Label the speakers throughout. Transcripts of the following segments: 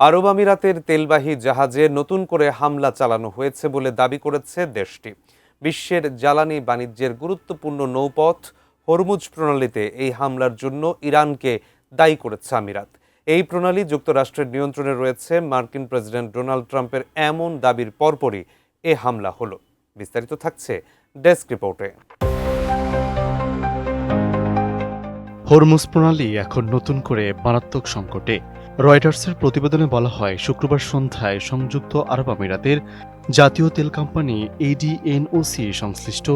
Speaker 1: আরব আমিরাতের তেলবাহী জাহাজে নতুন করে হামলা চালানো হয়েছে বলে দাবি করেছে দেশটি। বিশ্বের জ্বালানি বাণিজ্যের গুরুত্বপূর্ণ নৌপথ হরমুজ প্রণালীতে এই হামলার জন্য ইরানকে দায়ী করেছে আমিরাত। এই প্রণালী যুক্তরাষ্ট্রের নিয়ন্ত্রণে রয়েছে। মার্কিন প্রেসিডেন্ট ডোনাল্ড ট্রাম্পের এমন দাবির পরপরই এ হামলা হলো। বিস্তারিত থাকছে ডেস্ক রিপোর্টে।
Speaker 2: হরমুজ প্রণালী এখন নতুন করে মারাত্মক সংকটে। রয়টার্সের প্রতিবেদনে বলা হয়, শুক্রবার সন্ধ্যায় সংযুক্ত আরব আমিরাতের জাতীয় তেল কোম্পানি এডিএনওসি সংশ্লিষ্ট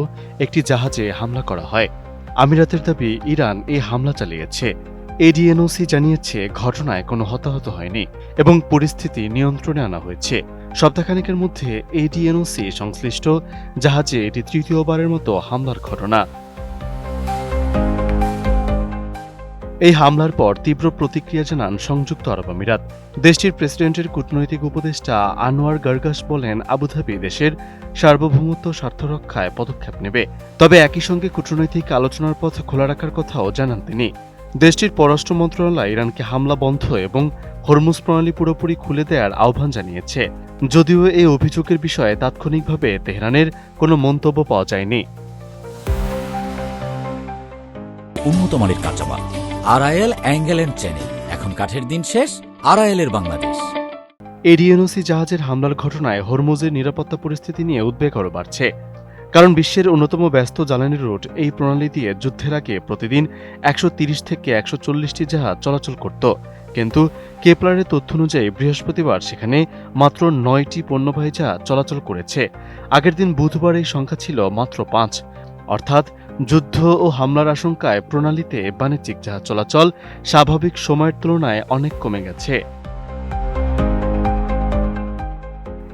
Speaker 2: একটি জাহাজে হামলা করা হয়। আমিরাতের দাবি, ইরান এই হামলা চালিয়েছে। এডিএনওসি জানিয়েছে ঘটনায় কোনো হতাহত হয়নি এবং পরিস্থিতি নিয়ন্ত্রণে আনা হয়েছে। সপ্তাহখানেকের মধ্যে এডিএনওসি সংশ্লিষ্ট জাহাজে এটি তৃতীয়বারের মতো হামলার ঘটনা। এই হামলার পর তীব্র প্রতিক্রিয়া জানান সংযুক্ত আরব আমিরাত। দেশটির প্রেসিডেন্টের কূটনৈতিক উপদেষ্টা আনোয়ার গার্গাস বলেন, আবুধাবি দেশের সার্বভৌমত্ব স্বার্থ রক্ষায় পদক্ষেপ নেবে, তবে একই সঙ্গে কূটনৈতিক আলোচনার পথ খোলা রাখার কথাও জানান তিনি। দেশটির পররাষ্ট্র মন্ত্রণালয় ইরানকে হামলা বন্ধ এবং হরমুজ প্রণালী পুরোপুরি খুলে দেওয়ার আহ্বান জানিয়েছে, যদিও এই অভিযোগের বিষয়ে তাৎক্ষণিকভাবে তেহরানের কোনো মন্তব্য পাওয়া যায়নি।
Speaker 3: উন্নত মানের কাঁচামাল আরআইএল অ্যাঙ্গেল এন্ড চ্যানেল, এখন কাঠের দিন শেষ, আরআইএল এর বাংলাদেশ।
Speaker 2: এডিএনওসি জাহাজের হামলার ঘটনায় হরমুজের নিরাপত্তা পরিস্থিতি নিয়ে উদ্বেগ আরও বাড়ছে, কারণ বিশ্বের অন্যতম ব্যস্ত জ্বালানি রুট এই প্রণালী দিয়ে যুদ্ধের আগে প্রতিদিন 130 থেকে 140টি জাহাজ চলাচল করত। কিন্তু কেপলারের তথ্য অনুযায়ী বৃহস্পতিবার সেখানে মাত্র 9টি পণ্যবাহী জাহাজ চলাচল করেছে। আগের দিন বুধবার এই সংখ্যা ছিল মাত্র 5। অর্থাৎ যুদ্ধ ও হামলার আশঙ্কায় প্রণালীতে বাণিজ্যিক জাহাজ চলাচল স্বাভাবিক সময়ের তুলনায় অনেক কমে গেছে।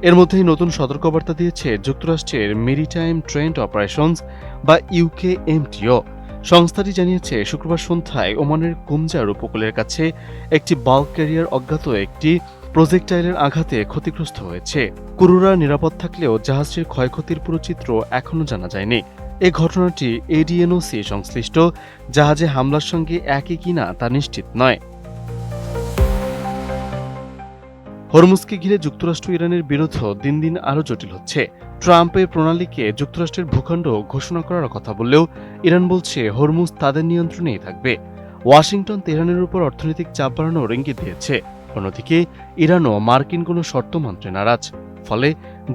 Speaker 2: এর মধ্যেই নতুন সতর্কবার্তা দিয়েছে যুক্তরাষ্ট্রের মেরিটাইম ট্রেন্ড অপারেশনস বা ইউকেএমটিও। সংস্থাটি জানিয়েছে, শুক্রবার সন্ধ্যায় ওমানের কুমজার উপকূলের কাছে একটি বাল্ক ক্যারিয়ার অজ্ঞাত একটি প্রজেক্টাইলের আঘাতে ক্ষতিগ্রস্ত হয়েছে। ক্রুরা নিরাপদ থাকলেও জাহাজটির ক্ষয়ক্ষতির পুরো চিত্র এখনও জানা যায়নি। এই ঘটনাটি এডিএনওসি সংশ্লিষ্ট জাহাজে হামলার সঙ্গে একই কিনা তা নিশ্চিত নয়। হরমুজকে ঘিরে যুক্তরাষ্ট্র ইরানের বিরোধ দিন দিন আরও জটিল হচ্ছে। ট্রাম্প এই প্রণালীকে যুক্তরাষ্ট্রের ভূখণ্ড ঘোষণা করার কথা বললেও ইরান বলছে হরমুজ তাদের নিয়ন্ত্রণেই থাকবে। ওয়াশিংটন তেহরানের উপর অর্থনৈতিক চাপ বাড়ানোর ইঙ্গিত দিয়েছে। অন্যদিকে ইরানও মার্কিন কোনো শর্ত মানতে নারাজ। ফলে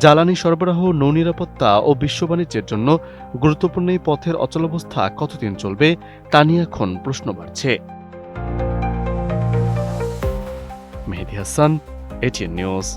Speaker 2: জ্বালানি সরবরাহ, নৌনিরাপত্তা ও বিশ্ব বাণিজ্যের জন্য গুরুত্বপূর্ণ এই পথের অচলাবস্থা কতদিন চলবে তা নিয়ে এখন প্রশ্ন বাড়ছে। মেহেদী হাসান, এটিএন নিউজ।